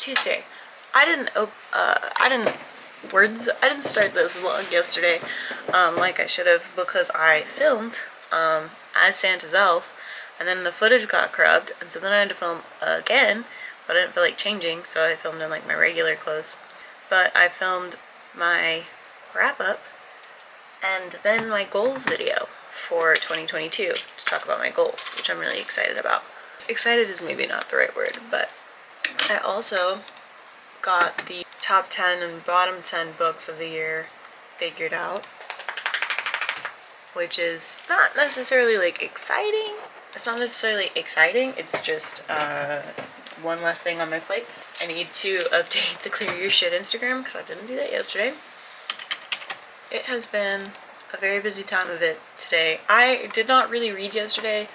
Tuesday. I didn't start this vlog yesterday, like I should have, because I filmed, as Santa's elf, and then the footage got corrupt, and so then I had to film again, but I didn't feel like changing, so I filmed in like my regular clothes. But I filmed my wrap-up, and then my goals video for 2022 to talk about my goals, which I'm really excited about. Excited is maybe not the right word, but I also got the top 10 and bottom 10 books of the year figured out, which is not necessarily like exciting. It's not necessarily exciting, it's just one less thing on my plate. I need to update the Clearursht Instagram because I didn't do that yesterday. It has been a very busy time of it today. I did not really read yesterday.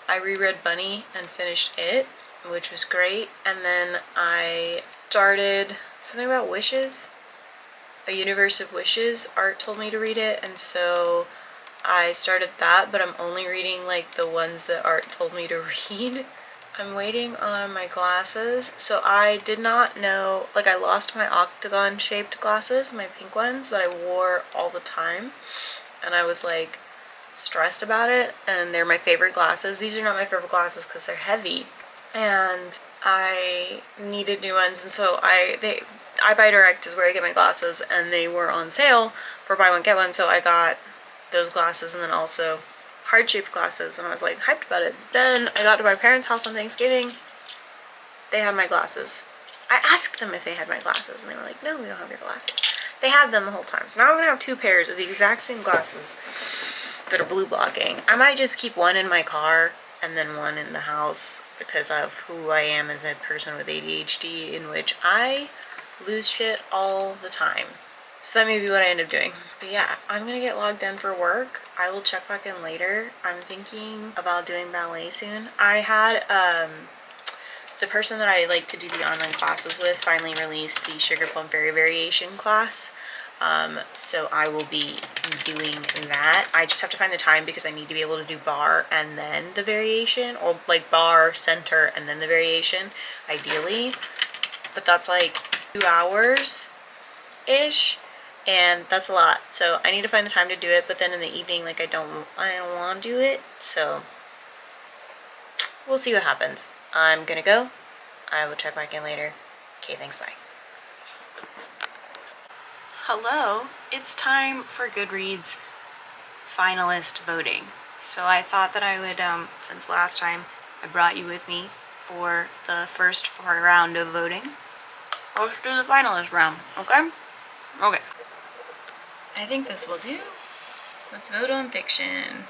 I reread Bunny and finished it, which was great. And then I started something about wishes. A Universe of Wishes. Art told me to read it, and so I started that, but I'm only reading like the ones that Art told me to read. I'm waiting on my glasses. So I did not know, like I lost my octagon shaped glasses, my pink ones that I wore all the time. And I was like stressed about it, and they're my favorite glasses. These are not my favorite glasses because they're heavy. And I needed new ones, and so I Buy Direct is where I get my glasses, and they were on sale for buy one get one, so I got those glasses and then also heart-shaped glasses, and I was like hyped about it. Then I got to my parents' house on Thanksgiving. They had my glasses. I asked them if they had my glasses, and they were like, no, we don't have your glasses. They had them the whole time, so now I'm gonna have two pairs of the exact same glasses that are blue blocking. I might just keep one in my car and then one in the house because of who I am as a person with ADHD, in which I lose shit all the time. So that may be what I end up doing. But yeah, I'm gonna get logged in for work. I will check back in later. I'm thinking about doing ballet soon. I had the person that I like to do the online classes with finally released the Sugar Plum Fairy Variation class. So I will be doing that. I just have to find the time because I need to be able to do bar and then the variation, or like bar, center, and then the variation, ideally. But that's like 2 hours-ish, and that's a lot. So I need to find the time to do it, but then in the evening, like I don't want to do it, so we'll see what happens. I'm gonna go. I will check back in later. Okay, thanks, bye. Hello, it's time for Goodreads finalist voting. So I thought that I would, since last time I brought you with me for the first round of voting, let's do the finalist round, okay? Okay. I think this will do. Let's vote on fiction.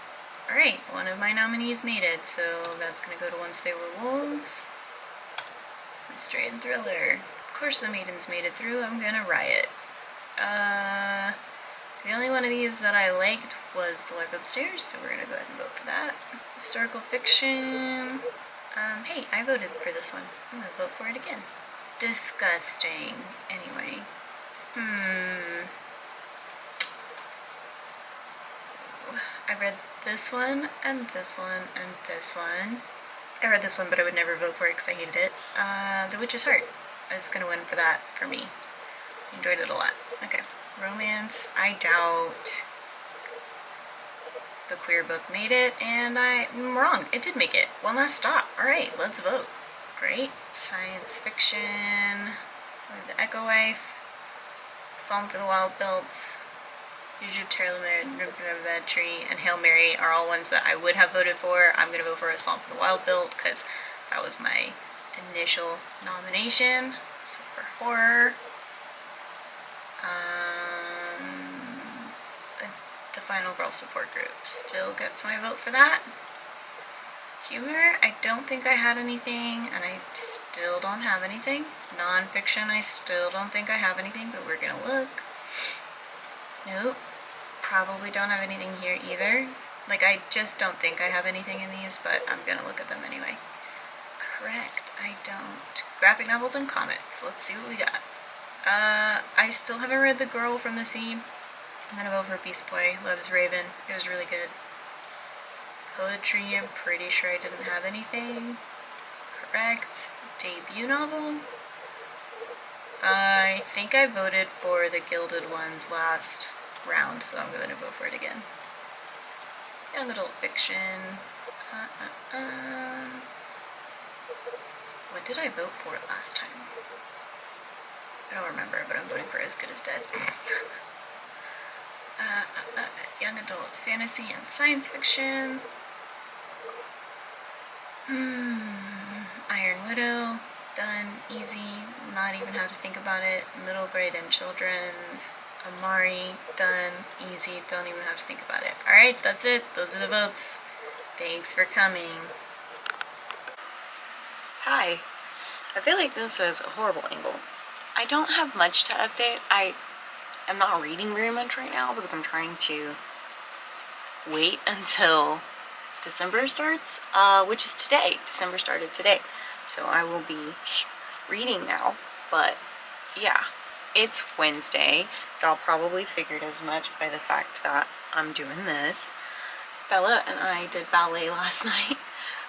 Alright, one of my nominees made it, so that's gonna go to Once They Were Wolves. Mystery and Thriller. Of course the Maidens made it through. I'm gonna riot. The only one of these that I liked was The Life Upstairs, so we're gonna go ahead and vote for that. Historical fiction. Hey, I voted for this one. I'm gonna vote for it again. Disgusting. Anyway. I read this one, and this one, and this one. I read this one, but I would never vote for it because I hated it. The Witch's Heart is gonna win for that for me. Enjoyed it a lot. Okay. Romance, I doubt. The Queer Book made it, and I'm wrong. It did make it. One last stop. Alright, let's vote. Great. Science fiction. The Echo Wife. Psalm for the Wild Built. Fugitive Bad Tree, and Hail Mary are all ones that I would have voted for. I'm going to vote for A Psalm for the Wild Built because that was my initial nomination. So for horror. The Final Girl Support Group still gets my vote for that. Humor, I don't think I had anything, and I still don't have anything. Non-fiction, I still don't think I have anything, but we're gonna look. Nope, probably don't have anything here either. Like, I just don't think I have anything in these, but I'm gonna look at them anyway. Correct, I don't. Graphic novels and comics, let's see what we got. I still haven't read The Girl from the Sea. I'm gonna vote for Beast Boy, Love's Raven. It was really good. Poetry, I'm pretty sure I didn't have anything. direct debut novel. I think I voted for the Gilded Ones last round, so I'm going to vote for it again. Young adult fiction. What did I vote for last time? I don't remember, but I'm voting for As Good as Dead. Young adult fantasy and science fiction. Iron Widow, done, easy, not even have to think about it. Middle grade and children's. Amari, done, easy, don't even have to think about it. Alright, that's it. Those are the votes. Thanks for coming. Hi. I feel like this is a horrible angle. I don't have much to update. I am not reading very much right now because I'm trying to wait until December starts, which is today. December started today. So I will be reading now, but yeah. It's Wednesday. Y'all probably figured as much by the fact that I'm doing this. Bella and I did ballet last night.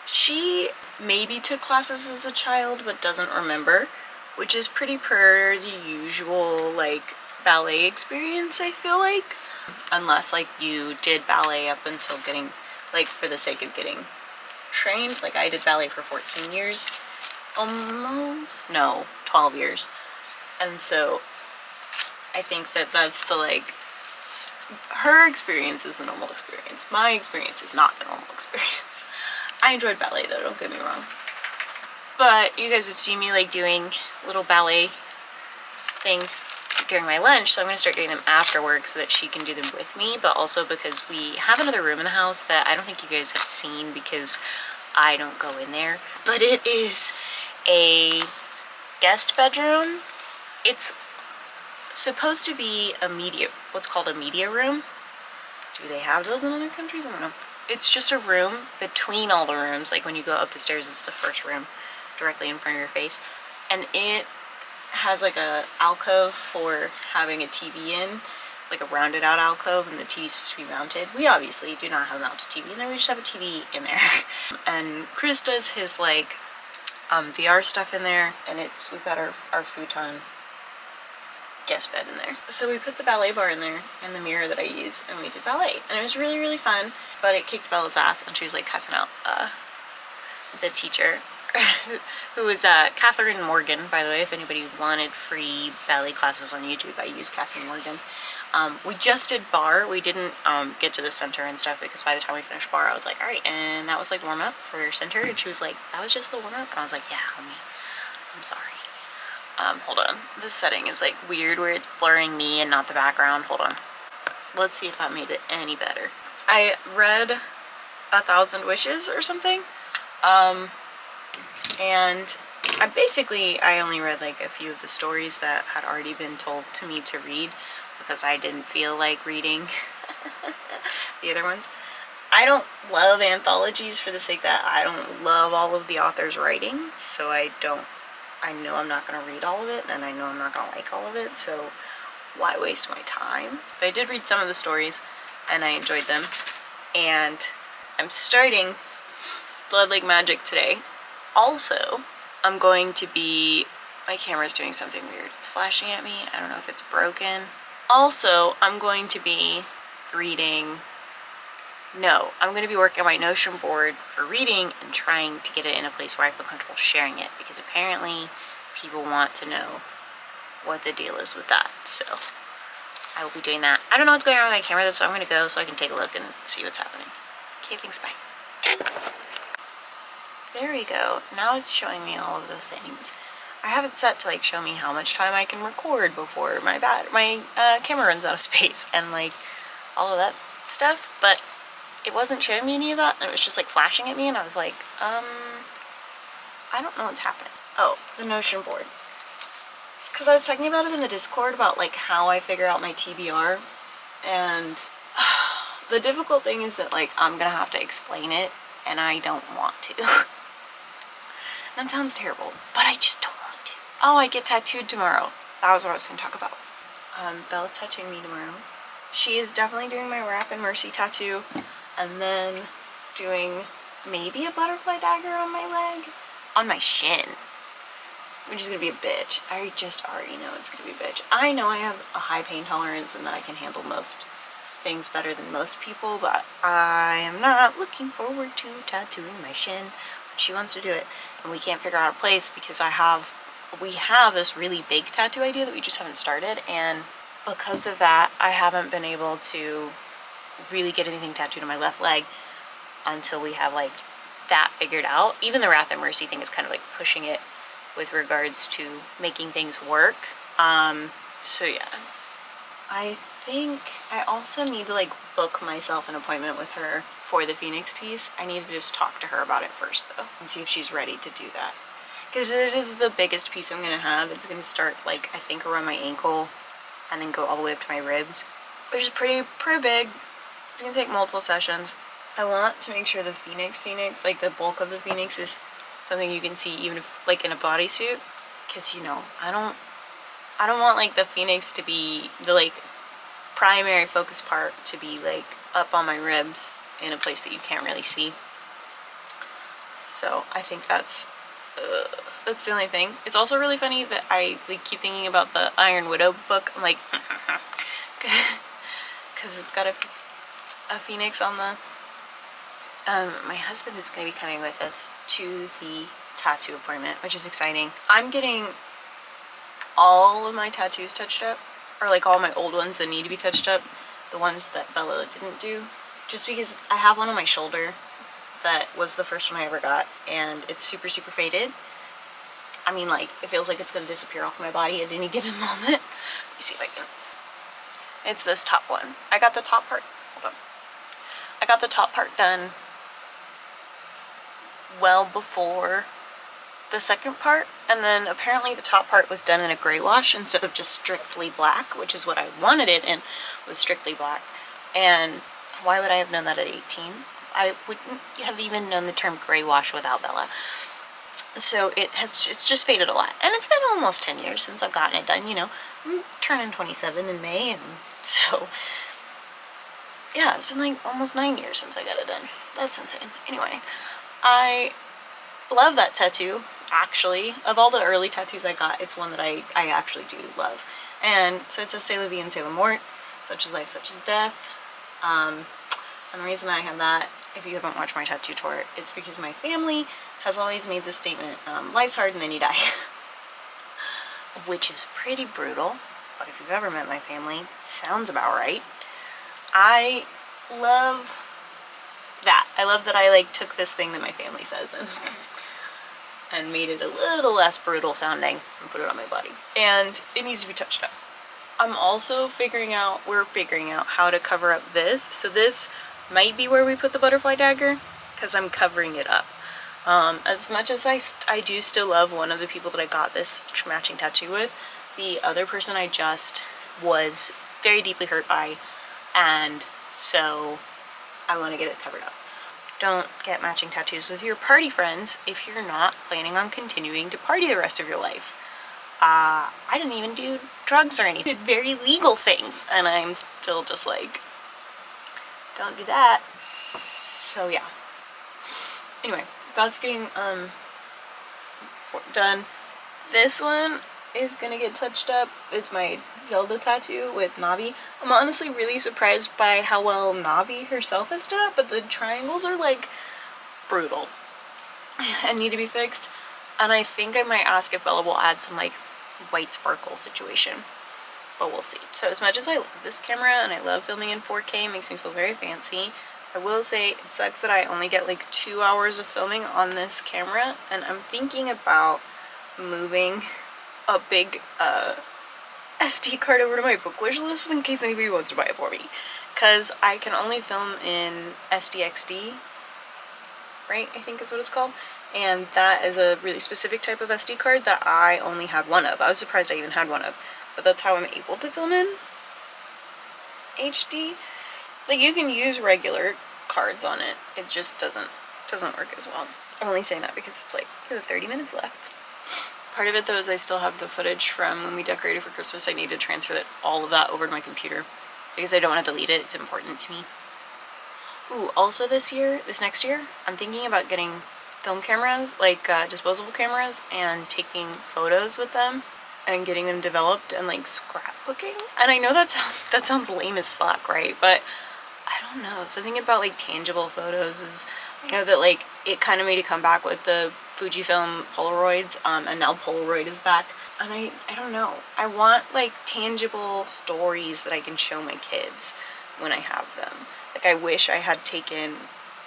She maybe took classes as a child but doesn't remember, which is pretty per the usual like ballet experience, I feel like. Unless like you did ballet up until getting, like for the sake of getting trained. Like I did ballet for 14 years. Almost? No, 12 years. And so I think that that's the like, her experience is the normal experience. My experience is not the normal experience. I enjoyed ballet though, don't get me wrong. But you guys have seen me like doing little ballet things during my lunch, so I'm going to start doing them after work so that she can do them with me, but also because we have another room in the house that I don't think you guys have seen because I don't go in there. But it is a guest bedroom. It's supposed to be a media, what's called a media room. Do they have those in other countries? I don't know. It's just a room between all the rooms. Like when you go up the stairs, it's the first room directly in front of your face. And it has like a alcove for having a TV in, like a rounded out alcove, and the TV's supposed to be mounted. We obviously do not have a mounted TV in there, we just have a TV in there. And Chris does his like VR stuff in there, and we've got our futon guest bed in there. So we put the ballet bar in there and the mirror that I use, and we did ballet, and it was really, really fun. But it kicked Bella's ass, and she was like cussing out the teacher, who was Catherine Morgan, by the way. If anybody wanted free ballet classes on YouTube, I use Catherine Morgan. We just did bar. We didn't get to the center and stuff because by the time we finished bar, I was like, all right, and that was like warm up for center, and she was like, that was just the warm up, and I was like, yeah, homie, I'm sorry. Hold on. This setting is like weird where it's blurring me and not the background. Hold on. Let's see if that made it any better. I read 1,000 Wishes or something. And I only read like a few of the stories that had already been told to me to read because I didn't feel like reading the other ones. I don't love anthologies for the sake that I don't love all of the author's writing, so I know I'm not going to read all of it, and I know I'm not going to like all of it, so why waste my time? But I did read some of the stories, and I enjoyed them. And I'm starting Blood Like Magic today. Also, I'm going to be... My camera's doing something weird. It's flashing at me. I don't know if it's broken. Also, I'm going to be reading... No, I'm going to be working on my Notion board for reading and trying to get it in a place where I feel comfortable sharing it, because apparently people want to know what the deal is with that, so I will be doing that. I don't know what's going on with my camera, so I'm going to go so I can take a look and see what's happening. Okay, thanks, bye. There we go. Now it's showing me all of the things. I have it set to like show me how much time I can record before my camera runs out of space and like all of that stuff, but it wasn't showing me any of that, and it was just like flashing at me, and I was like, I don't know what's happening. Oh, the Notion board. Because I was talking about it in the Discord about like how I figure out my TBR, and the difficult thing is that like I'm gonna have to explain it, and I don't want to. That sounds terrible, but I just don't want to. Oh, I get tattooed tomorrow. That was what I was gonna talk about. Bella's tattooing me tomorrow. She is definitely doing my Wrath and Mercy tattoo, and then doing maybe a butterfly dagger on my leg. on my shin, which is gonna be a bitch. I just already know it's gonna be a bitch. I know I have a high pain tolerance and that I can handle most things better than most people, but I am not looking forward to tattooing my shin. But she wants to do it, and we can't figure out a place because we have this really big tattoo idea that we just haven't started, and because of that, I haven't been able to really get anything tattooed on my left leg until we have like that figured out. Even the Wrath and Mercy thing is kind of like pushing it with regards to making things work. So yeah, I think I also need to like book myself an appointment with her for the Phoenix piece. I need to just talk to her about it first though and see if she's ready to do that, because it is the biggest piece I'm gonna have. It's gonna start like I think around my ankle and then go all the way up to my ribs, which is pretty big. It's gonna take multiple sessions. I want to make sure the Phoenix, like the bulk of the Phoenix, is something you can see even if like in a bodysuit, because you know I don't want like the Phoenix to be the like primary focus part to be like up on my ribs in a place that you can't really see. So I think that's the only thing. It's also really funny that I like keep thinking about the Iron Widow book. I'm like, because it's got a phoenix on the. My husband is going to be coming with us to the tattoo appointment, which is exciting. I'm getting all of my tattoos touched up, or like all my old ones that need to be touched up, the ones that Bella didn't do, just because I have one on my shoulder that was the first one I ever got, and it's super faded. I mean, like, it feels like it's going to disappear off my body at any given moment. Let me see if I can. It's this top one. I got the top part, hold on. I got the top part done well before the second part, and then apparently the top part was done in a gray wash instead of just strictly black, which is what I wanted it in, was strictly black. And why would I have known that at 18? I wouldn't have even known the term gray wash without Bella. So it's just faded a lot, and it's been almost 10 years since I've gotten it done. You know, I'm turning 27 in May, and so yeah, it's been like almost 9 years since I got it done. That's insane. Anyway, I love that tattoo. Actually, of all the early tattoos I got, it's one that I actually do love. And so it's a C'est la vie and c'est la mort, such as life, such as death. And the reason I have that, if you haven't watched my tattoo tour, it's because my family has always made this statement, life's hard and then you die. Which is pretty brutal, but if you've ever met my family, it sounds about right. I love that. I love that I like took this thing that my family says and made it a little less brutal sounding and put it on my body. And it needs to be touched up. I'm also we're figuring out how to cover up this. So this might be where we put the butterfly dagger, because I'm covering it up. As much as I do still love one of the people that I got this matching tattoo with, the other person I just was very deeply hurt by, and so I want to get it covered up. Don't get matching tattoos with your party friends if you're not planning on continuing to party the rest of your life. I didn't even do drugs or anything. I did very legal things, and I'm still just like, don't do that. So yeah. Anyway, that's getting done. This one is gonna get touched up. It's my Zelda tattoo with Navi. I'm honestly really surprised by how well Navi herself has done it, but the triangles are like brutal and need to be fixed. And I think I might ask if Bella will add some like white sparkle situation, but we'll see. So as much as I love this camera and I love filming in 4K, it makes me feel very fancy, I will say it sucks that I only get like 2 hours of filming on this camera, and I'm thinking about moving a big SD card over to my book wish list in case anybody wants to buy it for me, because I can only film in SDXD, right? I think is what it's called, and that is a really specific type of SD card that I only have one of. I was surprised I even had one of, but that's how I'm able to film in HD. Like, you can use regular cards on it, it just doesn't work as well. I'm only saying that because it's like, you have 30 minutes left. Part of it though is I still have the footage from when we decorated for Christmas. I need to transfer all of that over to my computer because I don't want to delete it. It's important to me. Ooh, also this next year, I'm thinking about getting film cameras, like disposable cameras, and taking photos with them and getting them developed and like scrapbooking. And I know that sounds lame as fuck, right? But I don't know. Something about like tangible photos is, I know that like it kind of made a comeback with the Fujifilm Polaroids, and now Polaroid is back. And I don't know. I want like tangible stories that I can show my kids when I have them. Like I wish I had taken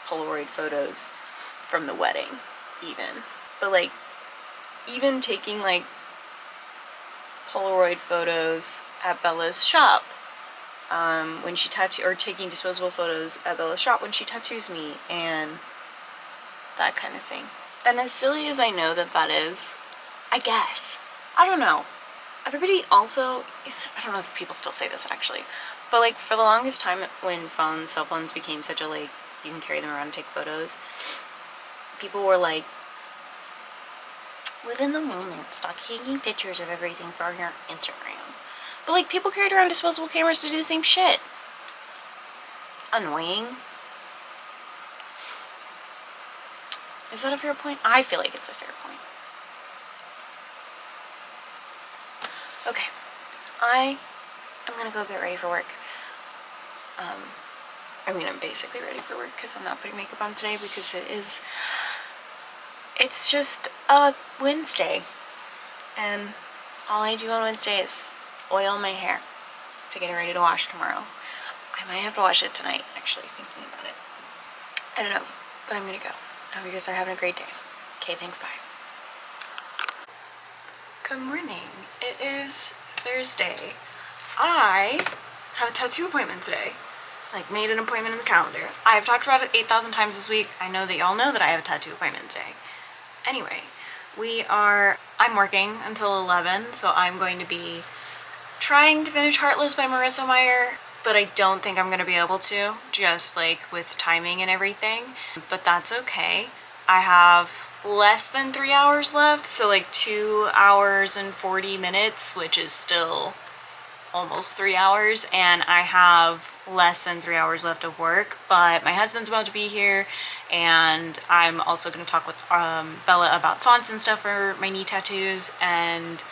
Polaroid photos from the wedding even. But like even taking like Polaroid photos at Bella's shop when she or taking disposable photos at Bella's shop when she tattoos me, and that kind of thing. And as silly as I know that is, I guess, I don't know. Everybody also, I don't know if people still say this actually, but like for the longest time when cell phones became such a like, you can carry them around and take photos, people were like, live in the moment, stop taking pictures of everything for your Instagram. But like people carried around disposable cameras to do the same shit. Annoying. Is that a fair point? I feel like it's a fair point. Okay, I am gonna go get ready for work. I mean, I'm basically ready for work because I'm not putting makeup on today because it's just a Wednesday. And all I do on Wednesday is oil my hair to get it ready to wash tomorrow. I might have to wash it tonight, actually, thinking about it. I don't know, but I'm gonna go. I hope you guys are having a great day. Okay, thanks, bye. Good morning. It is Thursday. I have a tattoo appointment today. Like, made an appointment in the calendar. I've talked about it 8,000 times this week. I know that y'all know that I have a tattoo appointment today. Anyway, I'm working until 11, so I'm going to be trying to finish Heartless by Marissa Meyer, but I don't think I'm going to be able to, just like with timing and everything, but that's okay. I have less than 3 hours left, so like 2 hours and 40 minutes, which is still almost 3 hours, and I have less than 3 hours left of work, but my husband's about to be here, and I'm also going to talk with Bella about fonts and stuff for my knee tattoos and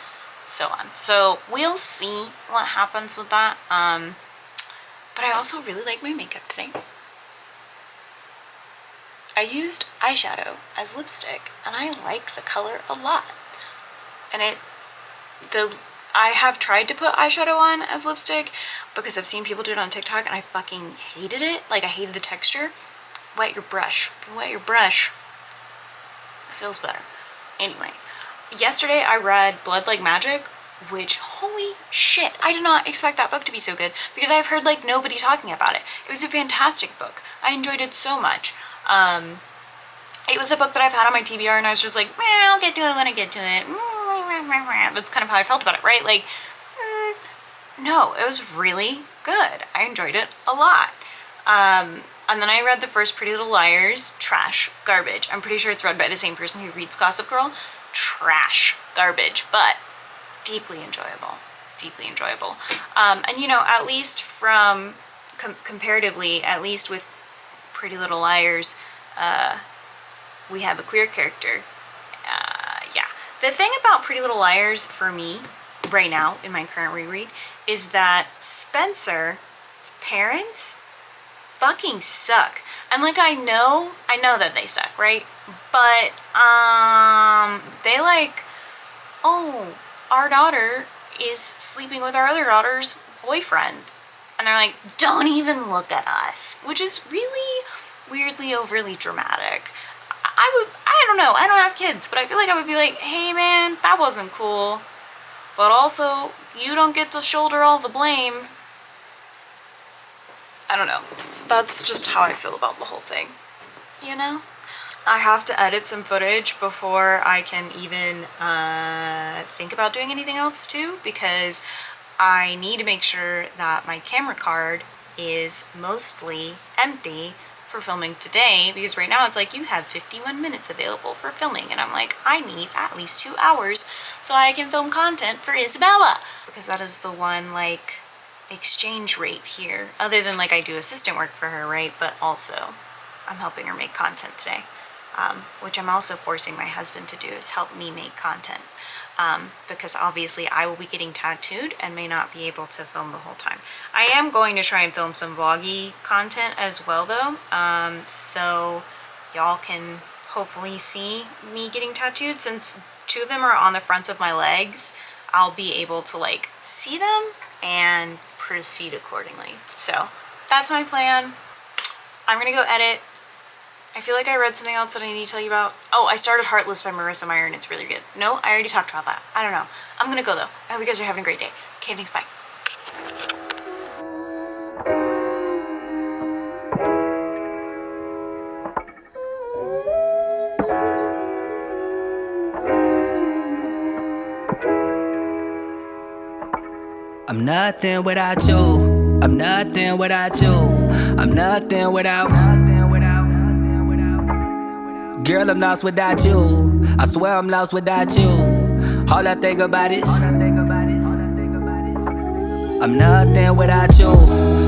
so on. So we'll see what happens with that. But I also really like my makeup today. I used eyeshadow as lipstick, and I like the color a lot. And I have tried to put eyeshadow on as lipstick because I've seen people do it on TikTok and I fucking hated it. Like, I hated the texture. Wet your brush. Wet your brush. It feels better. Anyway, yesterday I read Blood Like Magic, which, holy shit, I did not expect that book to be so good because I've heard like nobody talking about it. It was a fantastic book. I enjoyed it so much. It was a book that I've had on my TBR and I was just like, I'll get to it when I get to it. That's kind of how I felt about it, right? Like, no, it was really good. I enjoyed it a lot. And then I read the first Pretty Little Liars. Trash. Garbage. I'm pretty sure it's read by the same person who reads Gossip Girl. Trash. Garbage. But deeply enjoyable. Deeply enjoyable. And you know, at least from, comparatively, at least with Pretty Little Liars, we have a queer character. Yeah. The thing about Pretty Little Liars for me right now in my current reread is that Spencer's parents fucking suck. And like, I know that they suck, right? But they like, oh, our daughter is sleeping with our other daughter's boyfriend. And they're like, don't even look at us, which is really weirdly overly dramatic. I don't know, I don't have kids, but I feel like I would be like, hey man, that wasn't cool. But also, you don't get to shoulder all the blame. I don't know. That's just how I feel about the whole thing, you know? I have to edit some footage before I can even think about doing anything else too, because I need to make sure that my camera card is mostly empty for filming today, because right now it's like, you have 51 minutes available for filming, and I'm like, I need at least 2 hours so I can film content for Isabella, because that is the one like exchange rate here, other than like I do assistant work for her, right? But also I'm helping her make content today. which I'm also forcing my husband to do, is help me make content. Because obviously I will be getting tattooed and may not be able to film the whole time. I am going to try and film some vloggy content as well though, so y'all can hopefully see me getting tattooed. Since 2 of them are on the fronts of my legs, I'll be able to like see them and proceed accordingly. So that's my plan. I'm gonna go edit. I feel like I read something else that I need to tell you about. Oh, I started Heartless by Marissa Meyer and it's really good. No, I already talked about that. I don't know. I'm gonna go though. I hope you guys are having a great day. Okay, thanks, bye. I'm nothing without you. I'm nothing without you. I'm nothing without. Girl, I'm lost without you. I swear I'm lost without you. All I think about is I'm nothing without you.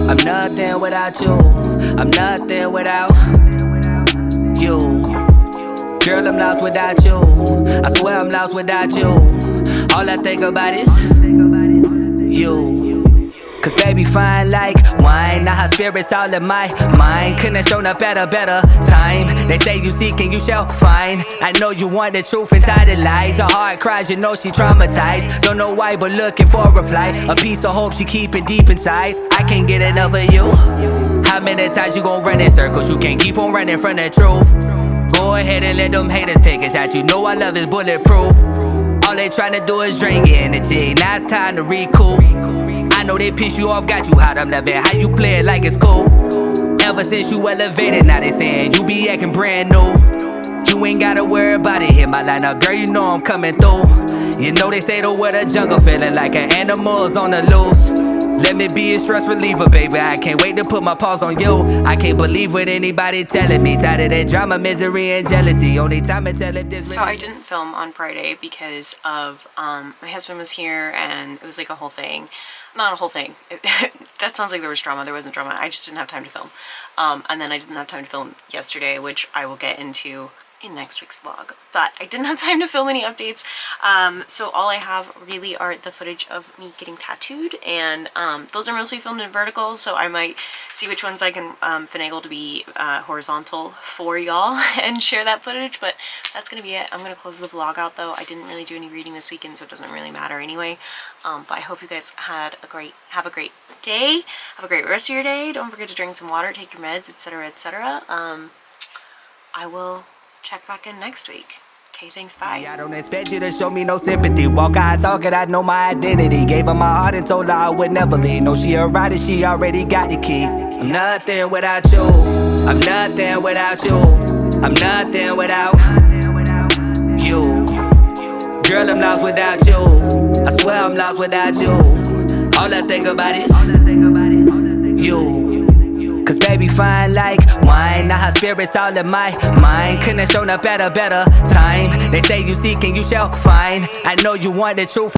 I'm nothing without you. I'm nothing without you. Girl, I'm lost without you. I swear I'm lost without you. All I think about is you. Cause baby fine like wine. Now her spirit's all in my mind. Couldn't have shown up at a better time. They say you seek and you shall find. I know you want the truth inside the lies. Her heart cries, you know she traumatized. Don't know why but looking for a reply. A piece of hope she keeping deep inside. I can't get enough of you. How many times you gon' run in circles? You can't keep on running from the truth. Go ahead and let them haters take a shot. You know our love is bulletproof. All they tryna do is drain your energy. Now it's time to recoup. I know they piss you off, got you hot. I'm loving how you play it like it's cool. Ever since you elevated, now they saying you be acting brand new. You ain't gotta worry about it. Hit my line now, girl, you know I'm coming through. You know they say the word of jungle, feeling like an animal's on the loose. Let me be a stress reliever, baby. I can't wait to put my paws on you. I can't believe what anybody telling me. Tired of that drama, misery, and jealousy. Only time I tell it this. So I didn't film on Friday because of my husband was here and it was like a whole thing. Not a whole thing. That sounds like there was drama. There wasn't drama. I just didn't have time to film. And then I didn't have time to film yesterday, which I will get into in next week's vlog, but I didn't have time to film any updates, so all I have really are the footage of me getting tattooed, and those are mostly filmed in vertical, so I might see which ones I can finagle to be horizontal for y'all and share that footage, but that's gonna be it. I'm gonna close the vlog out though. I didn't really do any reading this weekend, so it doesn't really matter anyway, but I hope you guys have a great day, have a great rest of your day. Don't forget to drink some water, take your meds, etc, etc. I will check back in next week. Okay, thanks, bye. I don't expect you to show me no sympathy. Walk out talking, I know my identity. Gave her my heart and told her I would never leave. No, she a rider, she already got the key. I'm nothing without you. I'm nothing without you. I'm nothing without you. Girl, I'm lost without you. I swear I'm lost without you. All I think about is you. Cause baby fine like wine. Now her spirit's all in my mind. Couldn't have shown up at a better time. They say you seek and you shall find. I know you want the truth.